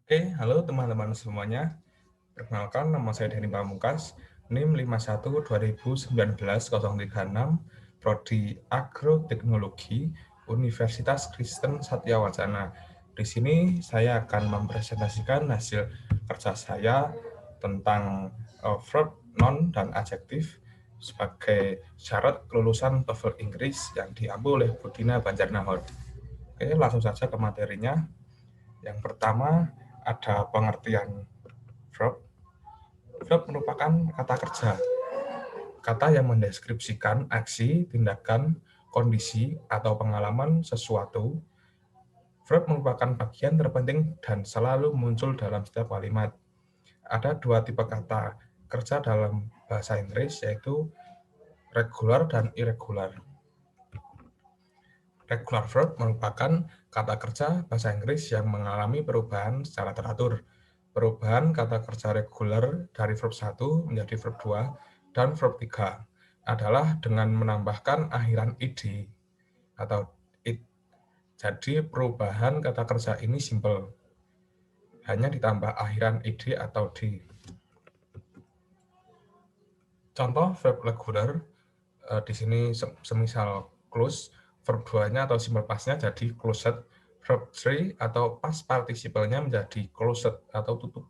Oke, halo teman-teman semuanya. Perkenalkan, nama saya Denny Pamungkas, NIM 51 2019 036, Prodi Agroteknologi, Universitas Kristen Satya Wacana. Di sini saya akan mempresentasikan hasil kerja saya tentang verb, noun, dan adjektif sebagai syarat kelulusan TOEFL Inggris yang diambil oleh Budina Banjarnahor. Oke, langsung saja ke materinya. Yang pertama ada pengertian verb. Verb merupakan kata kerja, kata yang mendeskripsikan aksi, tindakan, kondisi, atau pengalaman sesuatu. Verb merupakan bagian terpenting dan selalu muncul dalam setiap kalimat. Ada dua tipe kata kerja dalam bahasa Inggris, yaitu regular dan irregular. Regular verb merupakan kata kerja bahasa Inggris yang mengalami perubahan secara teratur. Perubahan kata kerja reguler dari verb 1 menjadi verb 2 dan verb 3 adalah dengan menambahkan akhiran id atau it. Jadi perubahan kata kerja ini simple, hanya ditambah akhiran id atau d. Contoh verb reguler di sini semisal close, verb 2-nya atau simple past-nya jadi closed, verb 3 atau past participle-nya menjadi closed atau tutup.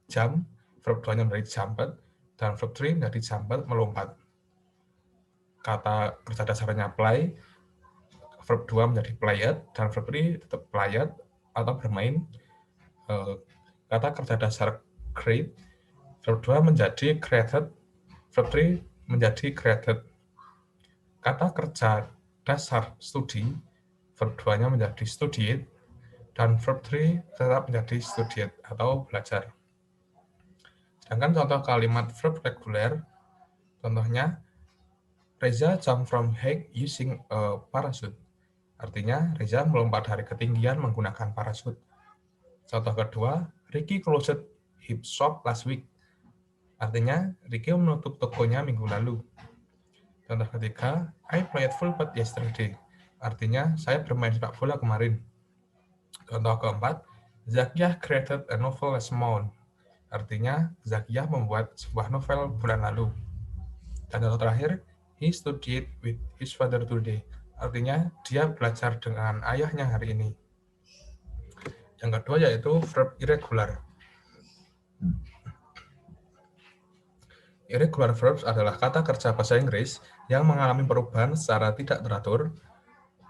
Jump, verb 2-nya menjadi jumped, dan verb 3 menjadi jumped, melompat. Kata kerja dasarnya play, verb 2 menjadi played, dan verb 3 tetap played atau bermain. Kata kerja dasar create, verb 2 menjadi created, verb 3 menjadi created. Kata kerja dasar studi, verb 2-nya menjadi studied, dan verb 3 tetap menjadi studied atau belajar. Sedangkan contoh kalimat verb reguler, contohnya, Reza jump from height using a parachute. Artinya, Reza melompat dari ketinggian menggunakan parasut. Contoh kedua, Ricky closed his shop last week. Artinya, Ricky menutup tokonya minggu lalu. Contoh ketiga, I played football yesterday. Artinya, saya bermain sepak bola kemarin. Contoh keempat, Zakiah created a novel last month. Artinya, Zakiah membuat sebuah novel bulan lalu. Dan contoh terakhir, he studied with his father today. Artinya, dia belajar dengan ayahnya hari ini. Yang kedua yaitu verb irregular. Irregular verbs adalah kata kerja bahasa Inggris yang mengalami perubahan secara tidak teratur.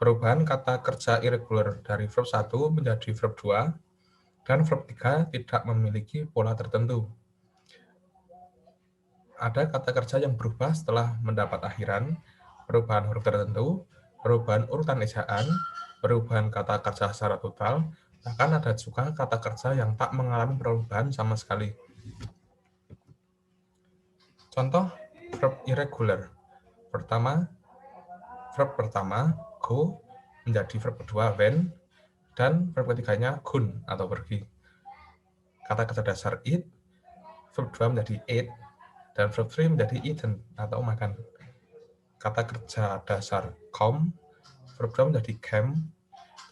Perubahan kata kerja irregular dari verb 1 menjadi verb 2, dan verb 3 tidak memiliki pola tertentu. Ada kata kerja yang berubah setelah mendapat akhiran, perubahan huruf tertentu, perubahan urutan ejaan, perubahan kata kerja secara total, bahkan ada juga kata kerja yang tak mengalami perubahan sama sekali. Contoh verb irregular. Verb pertama, go, menjadi verb kedua, went, dan verb ketiganya, gone, atau pergi. Kata kerja dasar eat, verb 2 menjadi ate, dan verb 3 menjadi eaten, atau makan. Kata kerja dasar come, verb 2 menjadi came,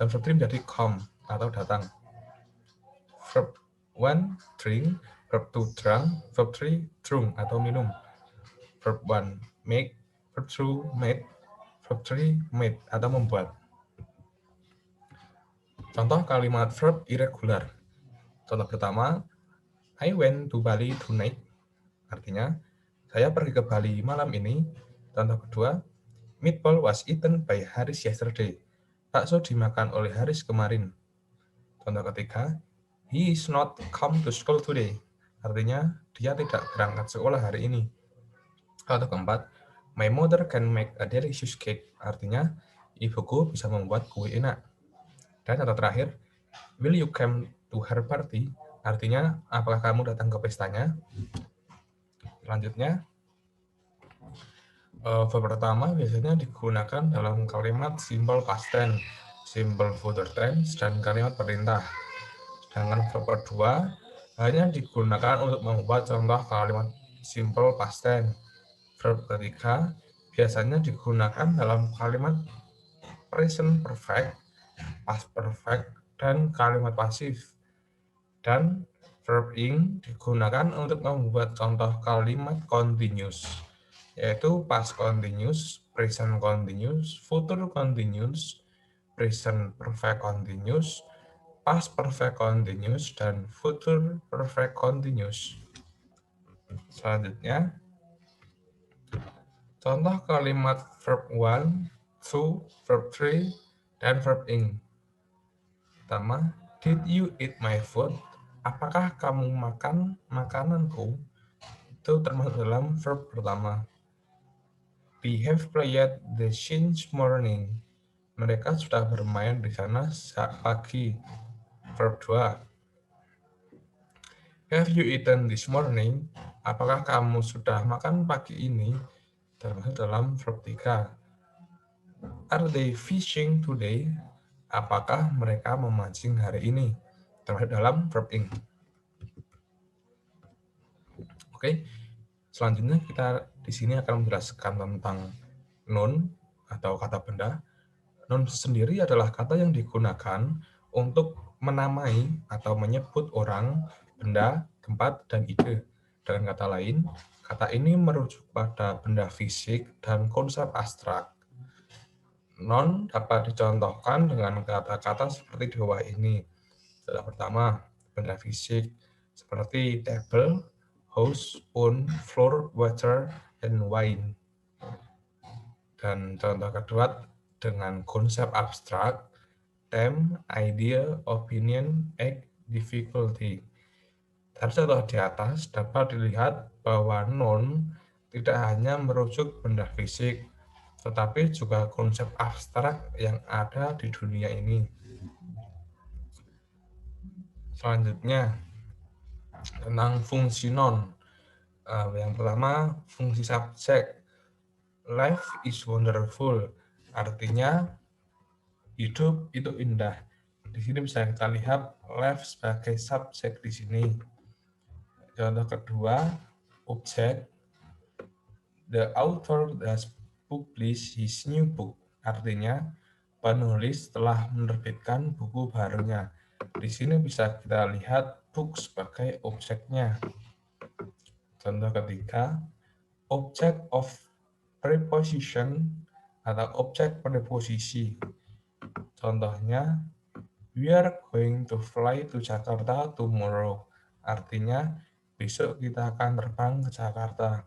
dan verb 3 menjadi come, atau datang. Verb 1, drink, verb 2, drunk, verb 3, drunk, atau minum. Verb 1, make, verb 2, made, verb 3, made, atau membuat. Contoh kalimat verb irregular. Contoh pertama, I went to Bali tonight. Artinya, saya pergi ke Bali malam ini. Contoh kedua, meatball was eaten by Haris yesterday. Bakso dimakan oleh Haris kemarin. Contoh ketiga, he is not come to school today. Artinya, dia tidak berangkat sekolah hari ini. Contoh keempat, my mother can make a delicious cake. Artinya, ibuku bisa membuat kue enak. Dan contoh terakhir, will you come to her party? Artinya, apakah kamu datang ke pestanya? Selanjutnya, verb pertama biasanya digunakan dalam kalimat simple past tense, simple future tense, dan kalimat perintah. Sedangkan verb kedua hanya digunakan untuk membuat contoh kalimat simple past tense. Verb ketiga biasanya digunakan dalam kalimat present perfect, past perfect, dan kalimat pasif. Dan verb ing digunakan untuk membuat contoh kalimat continuous, yaitu past continuous, present continuous, future continuous, present perfect continuous, past perfect continuous, dan future perfect continuous. Selanjutnya, contoh kalimat verb 1, 2, verb 3, dan verb ing. Pertama, did you eat my food? Apakah kamu makan makananku? Itu termasuk dalam verb pertama. We have played the since morning. Mereka sudah bermain di sana sejak pagi. Verb 2. Have you eaten this morning? Apakah kamu sudah makan pagi ini? Termasuk dalam verb 3. Are they fishing today? Apakah mereka memancing hari ini? Termasuk dalam verb ing. Oke, selanjutnya kita di sini akan menjelaskan tentang noun atau kata benda. Noun sendiri adalah kata yang digunakan untuk menamai atau menyebut orang, benda, tempat, dan ide. Dengan kata lain, kata ini merujuk pada benda fisik dan konsep abstrak. Noun dapat dicontohkan dengan kata-kata seperti di bawah ini. Yang pertama, benda fisik seperti table, house, spoon, floor, water, and wine. Dan contoh kedua dengan konsep abstrak, theme, idea, opinion, act, difficulty. Dari contoh di atas dapat dilihat bahwa noun tidak hanya merujuk benda fisik, tetapi juga konsep abstrak yang ada di dunia ini. Selanjutnya, tentang fungsi noun. Yang pertama, fungsi subjek. Life is wonderful. Artinya, hidup itu indah. Di sini bisa kita lihat life sebagai subjek di sini. Contoh kedua, objek. The author has published his new book. Artinya, penulis telah menerbitkan buku barunya. Di sini bisa kita lihat book sebagai objeknya. Contoh ketiga, object of preposition atau objek preposisi. Contohnya, we are going to fly to Jakarta tomorrow. Artinya, besok kita akan terbang ke Jakarta.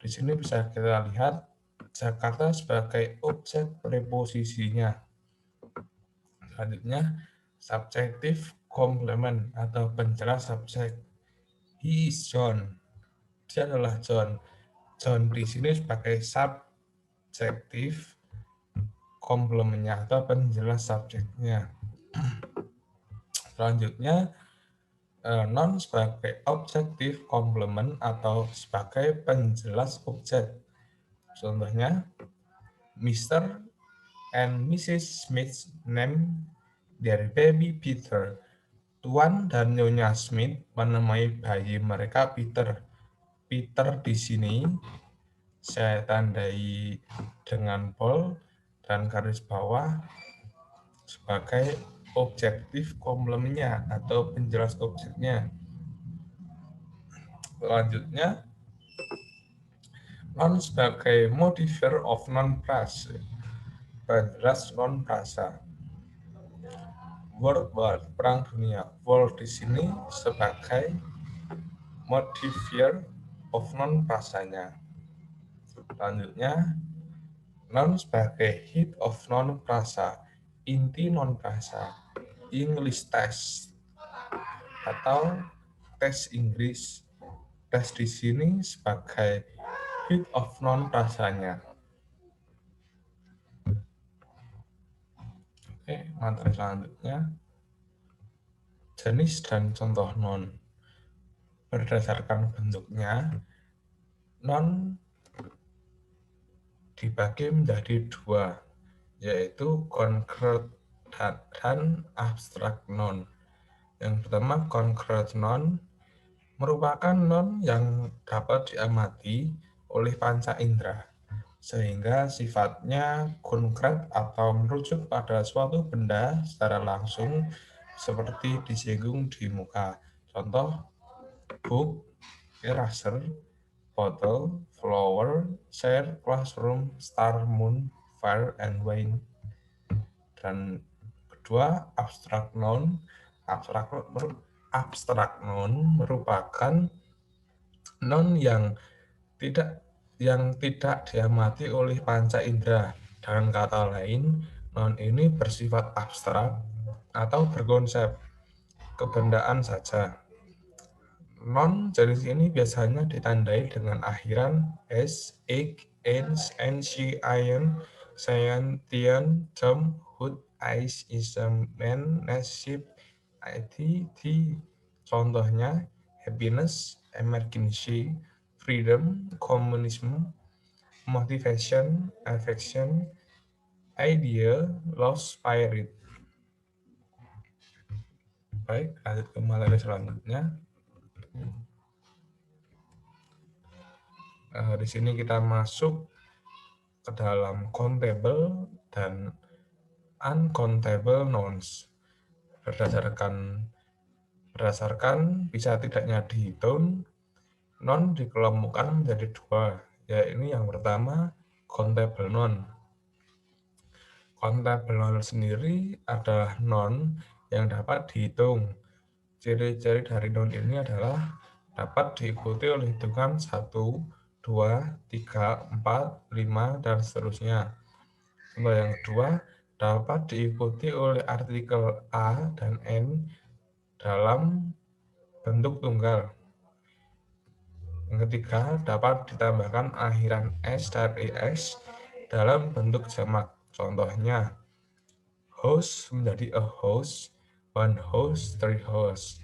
Di sini bisa kita lihat Jakarta sebagai objek preposisinya. Selanjutnya, subjective complement atau penjelas subjek. He is John. Dia adalah John. John di sini sebagai subjektif komplementnya atau penjelas subjeknya. Selanjutnya, noun sebagai objektif komplement atau sebagai penjelas objek. Contohnya, Mr. and Mrs. Smith name their baby Peter. Tuan dan Nyonya Smith menamai bayi mereka Peter. Peter di sini saya tandai dengan bold dan garis bawah sebagai objektif komplementnya atau penjelas objeknya. Selanjutnya, noun sebagai modifier of non-phrase, penjelas non-frasa. World War, Perang Dunia. World di sini sebagai modifier of non-frasanya. Selanjutnya, noun sebagai head of non-frasa, inti non-frasa. English test atau tes Inggris. Tes di sini sebagai head of non-frasanya. Oke, materi selanjutnya. Jenis dan contoh noun. Berdasarkan bentuknya, noun dibagi menjadi dua, yaitu concrete dan abstract noun. Yang pertama, concrete noun merupakan noun yang dapat diamati oleh panca indera, sehingga sifatnya konkret atau merujuk pada suatu benda secara langsung seperti disinggung di muka. Contoh, book, eraser, bottle, flower, chair, classroom, star, moon, fire, and wine. Dan kedua, abstract noun. Abstract noun merupakan noun yang tidak diamati oleh panca indera. Dengan kata lain, noun ini bersifat abstrak atau berkonsep kebendaan saja. Non jenis ini biasanya ditandai dengan akhiran s, ik, ens, ensi, ayen, sayan, tian, tem, hut, ais, isem, men, nasib, ti. Contohnya happiness, emergency, freedom, communism, motivation, affection, idea, love, spirit. Baik, lanjut ke materi selanjutnya. Di sini kita masuk ke dalam countable dan uncountable nouns. Berdasarkan bisa tidaknya dihitung, noun dikelompokkan menjadi dua, yaitu yang pertama countable noun. Countable noun sendiri adalah noun yang dapat dihitung. Ciri-ciri dari noun ini adalah dapat diikuti oleh hitungan 1, 2, 3, 4, 5, dan seterusnya. Contoh yang kedua, dapat diikuti oleh artikel A dan N dalam bentuk tunggal. Yang ketiga, dapat ditambahkan akhiran S dan ES dalam bentuk jamak. Contohnya, house menjadi a house, one house, three house.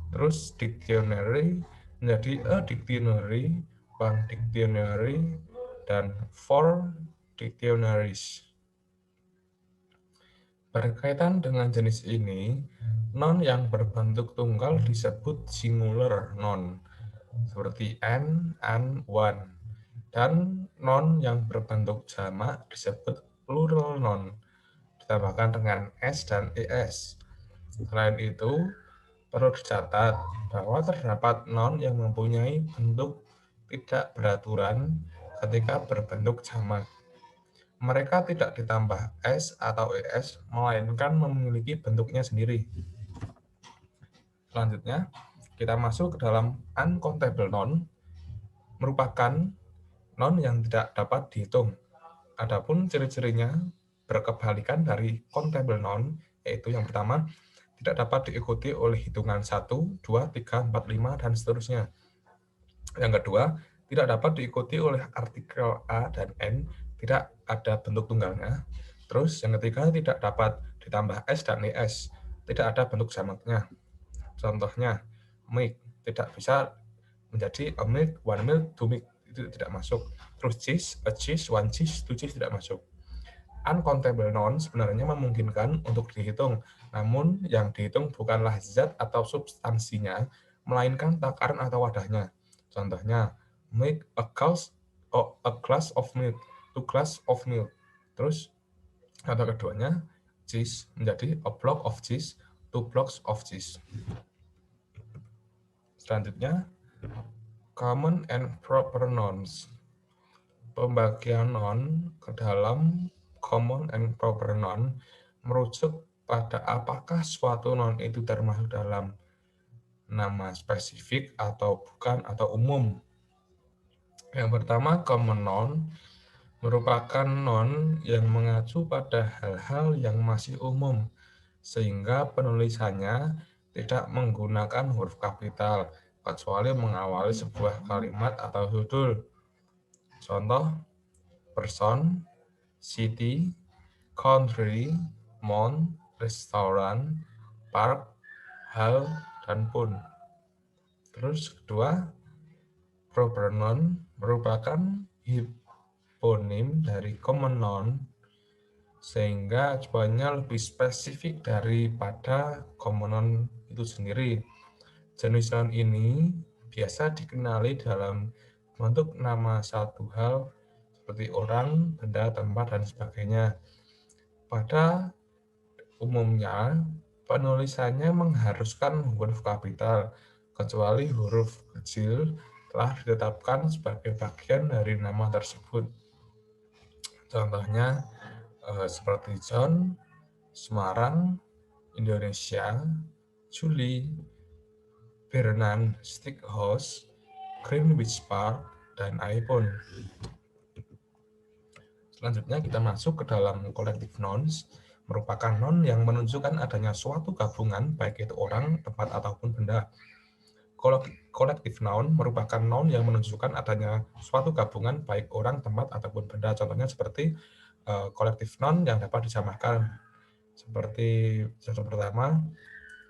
Terus dictionary menjadi a dictionary, one dictionary, dan four dictionaries. Berkaitan dengan jenis ini, noun yang berbentuk tunggal disebut singular noun, seperti an, one. Dan noun yang berbentuk jamak disebut plural noun, ditambahkan dengan s dan es. Selain itu, perlu dicatat bahwa terdapat noun yang mempunyai bentuk tidak beraturan ketika berbentuk jamak. Mereka tidak ditambah S atau ES, melainkan memiliki bentuknya sendiri. Selanjutnya, kita masuk ke dalam uncountable noun, merupakan noun yang tidak dapat dihitung. Adapun ciri-cirinya berkebalikan dari countable noun, yaitu yang pertama, tidak dapat diikuti oleh hitungan 1, 2, 3, 4, 5, dan seterusnya. Yang kedua, tidak dapat diikuti oleh artikel A dan N, tidak ada bentuk tunggalnya. Terus yang ketiga, tidak dapat ditambah S dan ES, tidak ada bentuk jamaknya. Contohnya, milk tidak bisa menjadi a milk, one milk, two milk, itu tidak masuk. Terus cheese, a cheese, one cheese, two cheese tidak masuk. Uncountable noun sebenarnya memungkinkan untuk dihitung, namun yang dihitung bukanlah zat atau substansinya, melainkan takaran atau wadahnya. Contohnya, make a glass of milk, two glass of milk. Terus kata keduanya, cheese menjadi a block of cheese, two blocks of cheese. Selanjutnya, common and proper nouns. Pembagian noun ke dalam common and proper noun merujuk pada apakah suatu noun itu termasuk dalam nama spesifik atau bukan atau umum. Yang pertama, common noun merupakan noun yang mengacu pada hal-hal yang masih umum, sehingga penulisannya tidak menggunakan huruf kapital, kecuali mengawali sebuah kalimat atau judul. Contoh, person, city, country, mount, restoran, park, hal, dan pun. Terus kedua, proper noun merupakan hiponim dari common noun, sehingga jawabannya lebih spesifik daripada common noun itu sendiri. Jenis noun ini biasa dikenali dalam bentuk nama satu hal seperti orang, benda, tempat, dan sebagainya. Pada umumnya, penulisannya mengharuskan huruf kapital, kecuali huruf kecil telah ditetapkan sebagai bagian dari nama tersebut. Contohnya seperti John, Semarang, Indonesia, Juli, Bernan, Steakhouse, Greenwich Park, dan iPhone. Selanjutnya kita masuk ke dalam collective nouns, merupakan noun yang menunjukkan adanya suatu gabungan, baik itu orang, tempat, ataupun benda. Collective noun merupakan noun yang menunjukkan adanya suatu gabungan, baik orang, tempat, ataupun benda. Contohnya seperti collective noun yang dapat disamakan. Seperti contoh pertama,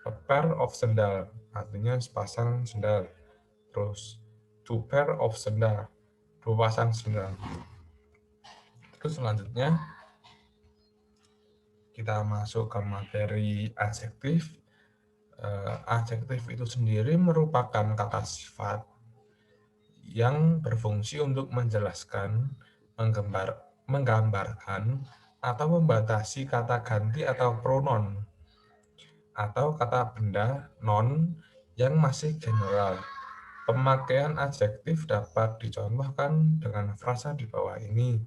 a pair of sandal, artinya sepasang sendal. Terus, two pair of sandal, dua pasang sendal. Terus selanjutnya, kita masuk ke materi adjektif. Adjektif itu sendiri merupakan kata sifat yang berfungsi untuk menjelaskan, menggambarkan, atau membatasi kata ganti atau pronoun, atau kata benda non yang masih general. Pemakaian adjektif dapat dicontohkan dengan frasa di bawah ini.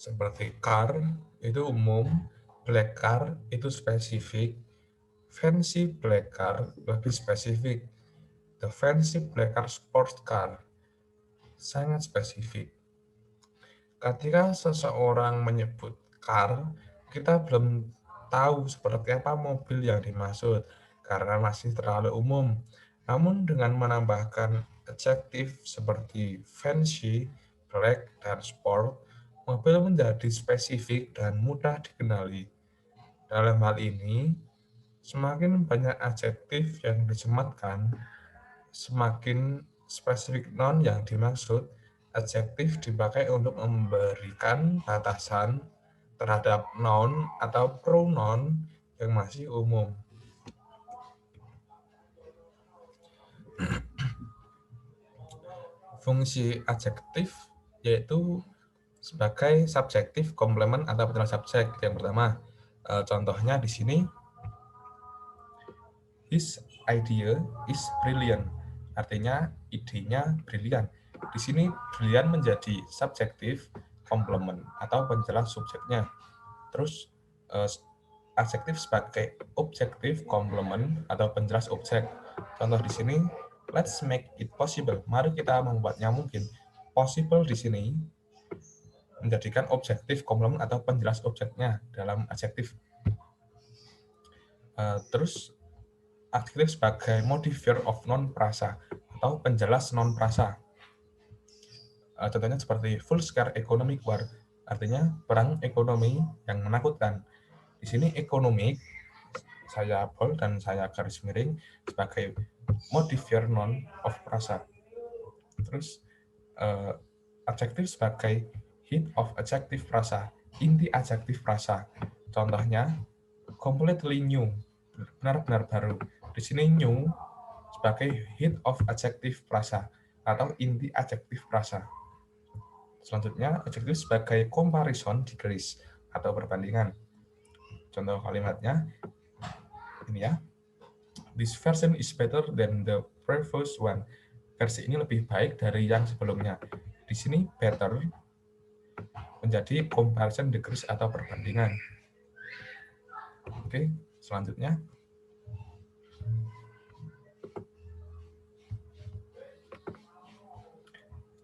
Seperti car itu umum, black car itu spesifik, fancy black car lebih spesifik, the fancy black car sports car sangat spesifik. Ketika seseorang menyebut car, kita belum tahu seperti apa mobil yang dimaksud karena masih terlalu umum. Namun dengan menambahkan adjektif seperti fancy, black, dan sport, mobil menjadi spesifik dan mudah dikenali. Dalam hal ini, semakin banyak adjektif yang disematkan, semakin spesifik noun yang dimaksud. Adjektif dipakai untuk memberikan batasan terhadap noun atau pronoun yang masih umum. Fungsi adjektif yaitu sebagai subjektif, komplement, atau penjelas subjek. Yang pertama, contohnya di sini, his idea is brilliant. Artinya idenya brilian. Di sini brilian menjadi subjektif, komplement, atau penjelas subjeknya. Terus adjektif sebagai objektif, komplement, atau penjelas objek. Contoh di sini, let's make it possible. Mari kita membuatnya mungkin. Possible di sini menjadikan objektif, komplement, atau penjelas objeknya dalam adjektif. Terus adjektif sebagai modifier of non prasa atau penjelas non prasa. Contohnya seperti full scale economic war, artinya perang ekonomi yang menakutkan. Di sini economic saya bold dan saya garis miring sebagai modifier non of prasa. Terus adjektif sebagai heat of adjective prasa, inti adjektif prasa. Contohnya completely new, benar-benar baru. Di sini new sebagai heat of adjective prasa atau inti adjektif prasa. Selanjutnya, adjektif sebagai comparison degrees atau perbandingan. Contoh kalimatnya ini ya. This version is better than the previous one. Versi ini lebih baik dari yang sebelumnya. Di sini better menjadi comparison degrees atau perbandingan. Oke, selanjutnya.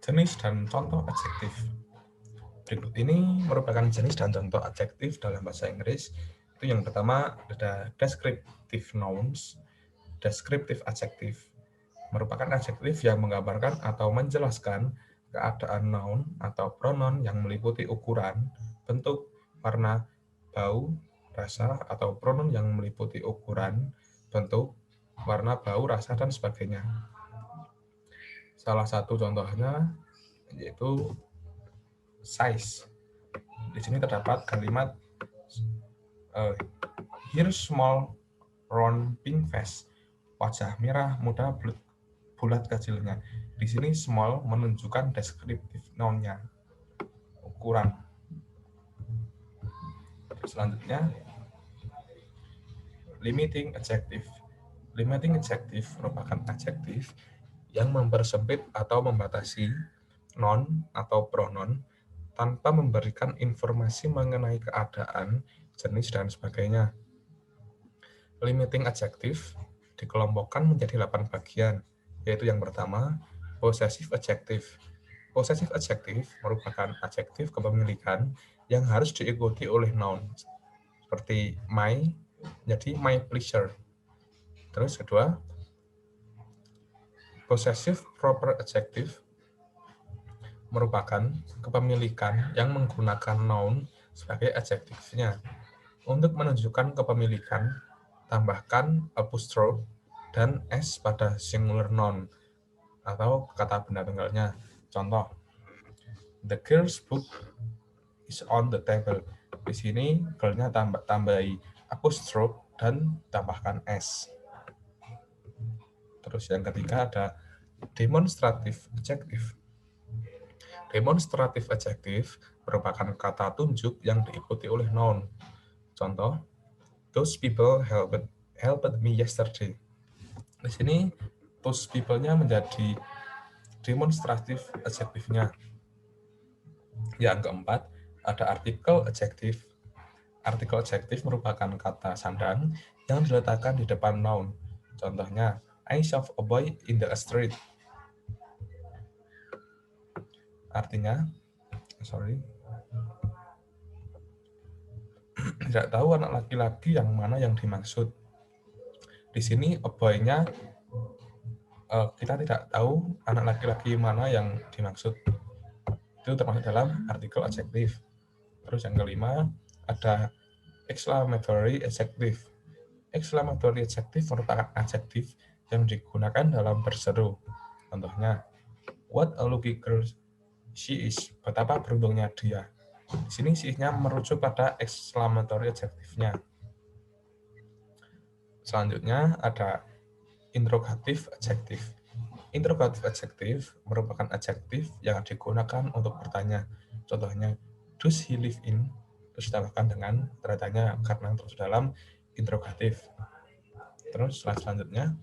Jenis dan contoh adjektif. Berikut ini merupakan jenis dan contoh adjektif dalam bahasa Inggris. Itu yang pertama ada descriptive nouns, descriptive adjective. Merupakan adjektif yang menggambarkan atau menjelaskan keadaan noun atau pronoun yang meliputi ukuran, bentuk, warna, bau, rasa, atau pronoun yang meliputi ukuran, bentuk, warna, bau, rasa, dan sebagainya. Salah satu contohnya yaitu size. Di sini terdapat kalimat here small round pink face. Wajah merah muda bulat kecilnya. Di sini small menunjukkan deskriptif noun-nya, ukuran. Selanjutnya limiting adjective. Limiting adjective merupakan adjektif yang mempersempit atau membatasi noun atau pronoun tanpa memberikan informasi mengenai keadaan, jenis, dan sebagainya. Limiting adjective dikelompokkan menjadi 8 bagian, yaitu yang pertama, possessive adjective. Possessive adjective merupakan adjektif kepemilikan yang harus diikuti oleh noun, seperti my, jadi my pleasure. Terus kedua, possessive proper adjective merupakan kepemilikan yang menggunakan noun sebagai adjektifnya. Untuk menunjukkan kepemilikan, tambahkan apostrophe dan s pada singular noun atau kata benda tunggalnya. Contoh, the girl's book is on the table. Di sini girl-nya tambahi apostrophe dan tambahkan s. Terus yang ketiga ada demonstrative adjective. Demonstrative adjective merupakan kata tunjuk yang diikuti oleh noun. Contoh, those people helped me yesterday. Di sini those people-nya menjadi demonstrative adjektifnya. Yang keempat, ada artikel adjektif. Artikel adjektif merupakan kata sandang yang diletakkan di depan noun. Contohnya, I saw a boy in the street. Artinya, tidak tahu anak laki-laki yang mana yang dimaksud. Di sini a boy-nya kita tidak tahu anak laki-laki mana yang dimaksud. Itu termasuk dalam artikel adjektif. Terus yang kelima, ada exclamatory adjective. Exclamatory adjective merupakan adjektif yang digunakan dalam berseru. Contohnya, what a lucky girl she is. Betapa beruntungnya dia. Di sini she-nya merujuk pada exclamatory adjektifnya. Selanjutnya ada interrogative adjective. Interrogative adjective merupakan adjektif yang digunakan untuk bertanya. Contohnya, does he live in? Terus ditambahkan dengan tanda tanya karena terus dalam interrogatif. Terus selanjutnya,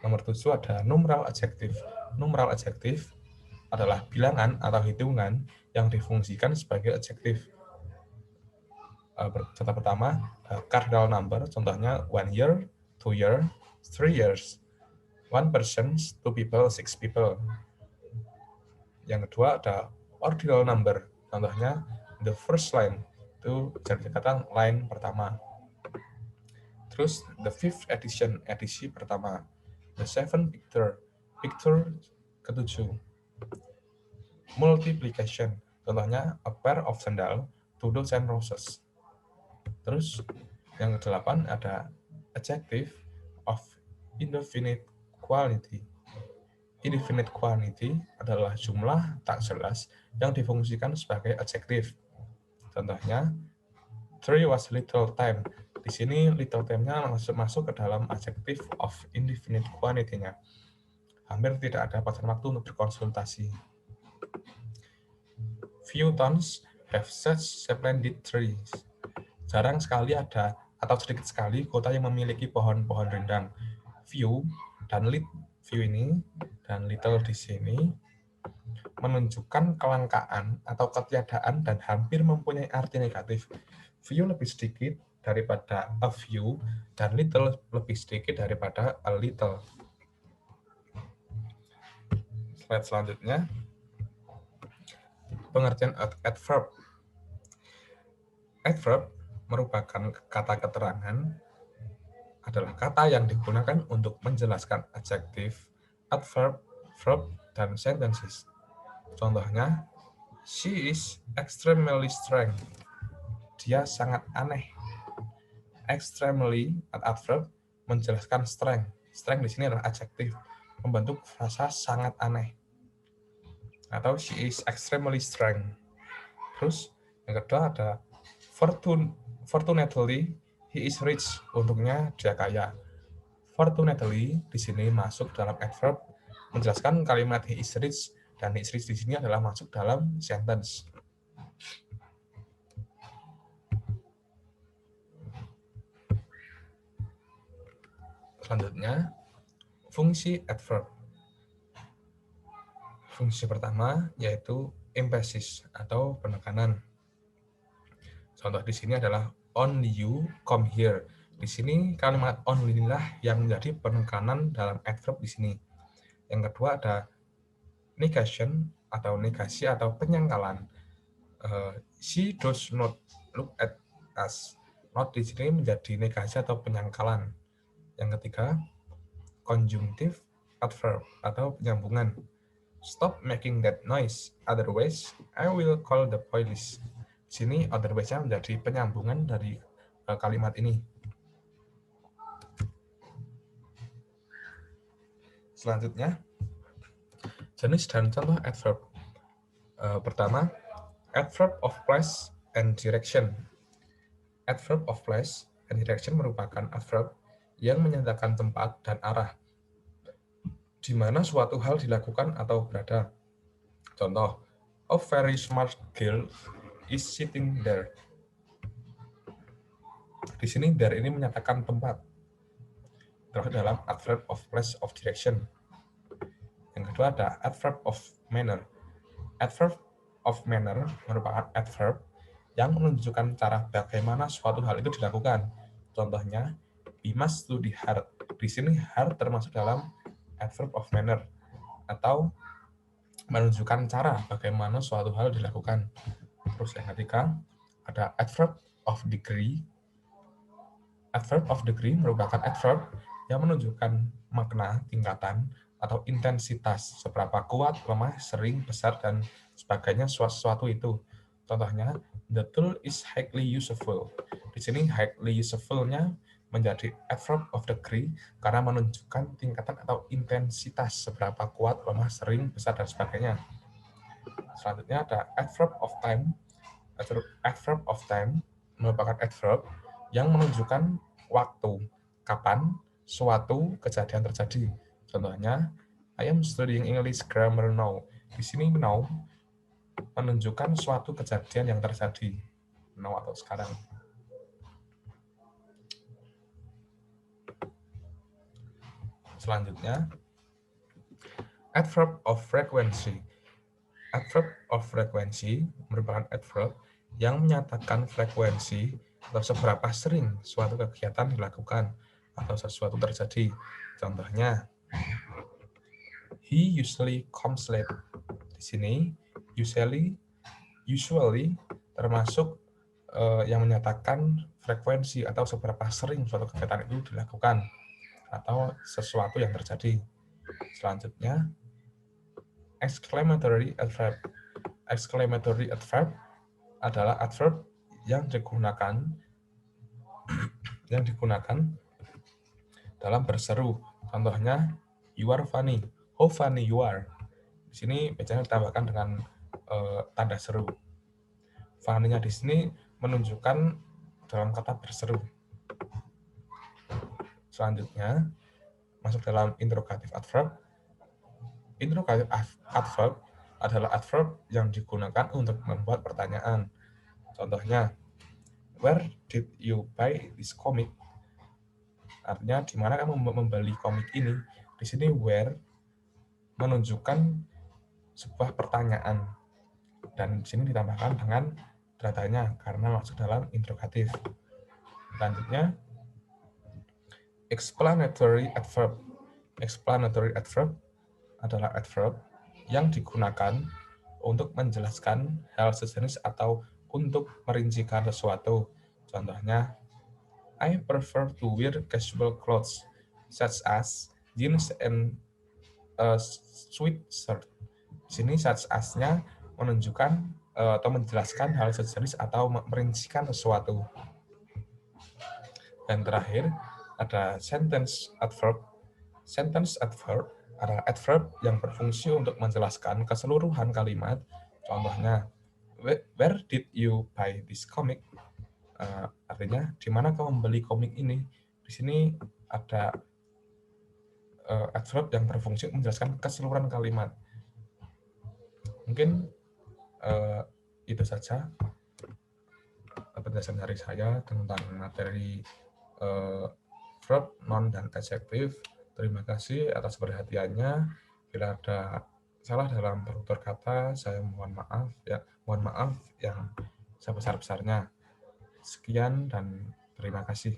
nomor 7 ada numeral adjective. Numeral adjective adalah bilangan atau hitungan yang difungsikan sebagai adjektif. Contoh pertama, cardinal number, contohnya 1 year, 2 year, 3 years. 1 person, 2 people, 6 people. Yang kedua ada ordinal number, contohnya the first line, itu bisa dikatakan line pertama. Terus the fifth edition, edisi pertama. The seventh picture, picture ketujuh. Multiplication, contohnya a pair of sandal, 2 dozen roses. Terus yang kedelapan ada adjective of indefinite quantity. Indefinite quantity adalah jumlah tak jelas yang difungsikan sebagai adjektif. Contohnya, there was little time. Di sini little time-nya masuk ke dalam adjective of indefinite quantity-nya. Hampir tidak ada batasan waktu untuk berkonsultasi. Few towns have such splendid trees. Jarang sekali ada atau sedikit sekali kota yang memiliki pohon-pohon rindang. Few dan few ini dan little di sini menunjukkan kelangkaan atau ketiadaan dan hampir mempunyai arti negatif. Few lebih sedikit daripada a few dan little lebih sedikit daripada a little. Slide selanjutnya, pengertian adverb. Adverb merupakan kata keterangan, adalah kata yang digunakan untuk menjelaskan adjektif, adverb, verb, dan sentences. Contohnya, she is extremely strange. Dia sangat aneh. Extremely, adverb, menjelaskan strength. Strength di sini adalah adjektif, membentuk frasa sangat aneh. Atau she is extremely strange. Terus, yang kedua ada fortunately, he is rich. Untungnya dia kaya. Fortunately di sini masuk dalam adverb menjelaskan kalimat he is rich, dan he is rich di sini adalah masuk dalam sentence. Selanjutnya, fungsi adverb. Fungsi pertama yaitu emphasis atau penekanan. Contoh di sini adalah only you come here. Di sini kalimat only inilah yang menjadi penekanan dalam adverb di sini. Yang kedua ada negation atau negasi atau penyangkalan. She does not look at us. Not di sini menjadi negasi atau penyangkalan. Yang ketiga, conjunctive adverb atau penyambungan. Stop making that noise, otherwise I will call the police. Di sini otherwise-nya menjadi penyambungan dari kalimat ini. Selanjutnya, jenis dan contoh adverb. Pertama, adverb of place and direction. Adverb of place and direction merupakan adverb yang menyatakan tempat dan arah di mana suatu hal dilakukan atau berada. Contoh, a very smart girl is sitting there. Di sini there ini menyatakan tempat. Terus dalam adverb of place of direction. Yang kedua ada adverb of manner. Adverb of manner merupakan adverb yang menunjukkan cara bagaimana suatu hal itu dilakukan. Contohnya, we must study hard. Di sini hard termasuk dalam adverb of manner atau menunjukkan cara bagaimana suatu hal dilakukan. Terus yang ketiga ada adverb of degree. Adverb of degree merupakan adverb yang menunjukkan makna, tingkatan, atau intensitas, seberapa kuat, lemah, sering, besar, dan sebagainya sesuatu itu. Contohnya, the tool is highly useful. Di sini highly useful-nya menjadi adverb of degree karena menunjukkan tingkatan atau intensitas, seberapa kuat, lemah, sering, besar, dan sebagainya. Selanjutnya ada adverb of time. Adverb of time merupakan adverb yang menunjukkan waktu, kapan suatu kejadian terjadi. Contohnya, I am studying English grammar now. Di sini now menunjukkan suatu kejadian yang terjadi. Now atau sekarang. Selanjutnya, adverb of frequency. Adverb of frequency merupakan adverb yang menyatakan frekuensi atau seberapa sering suatu kegiatan dilakukan atau sesuatu terjadi. Contohnya, he usually comes late. Di sini, usually termasuk yang menyatakan frekuensi atau seberapa sering suatu kegiatan itu dilakukan atau sesuatu yang terjadi. Selanjutnya, exclamatory adverb. Exclamatory adverb adalah adverb yang digunakan dalam berseru. Contohnya, you are funny. How funny you are. Di sini biasanya ditambahkan dengan tanda seru. Funny-nya di sini menunjukkan dalam kata berseru. Selanjutnya, masuk dalam interrogative adverb. Interrogative adverb adalah adverb yang digunakan untuk membuat pertanyaan. Contohnya, where did you buy this comic? Artinya, di mana kamu membeli komik ini? Di sini where menunjukkan sebuah pertanyaan. Dan di sini ditambahkan dengan datanya karena masuk dalam interrogatif. Selanjutnya, explanatory adverb. Explanatory adverb adalah adverb yang digunakan untuk menjelaskan hal sejenis atau untuk merincikan sesuatu. Contohnya, I prefer to wear casual clothes, such as jeans and a sweatshirt. Di sini such as-nya menunjukkan atau menjelaskan hal sejenis atau merincikan sesuatu. Dan terakhir, ada sentence adverb. Sentence adverb adalah adverb yang berfungsi untuk menjelaskan keseluruhan kalimat. Contohnya, where did you buy this comic? Artinya, di mana kamu membeli komik ini? Di sini ada adverb yang berfungsi untuk menjelaskan keseluruhan kalimat. Mungkin itu saja penjelasan dari saya tentang materi verb, noun, dan adjektif. Terima kasih atas perhatiannya. Bila ada salah dalam penutur kata, saya mohon maaf ya, mohon maaf yang sebesar-besarnya. Sekian dan terima kasih.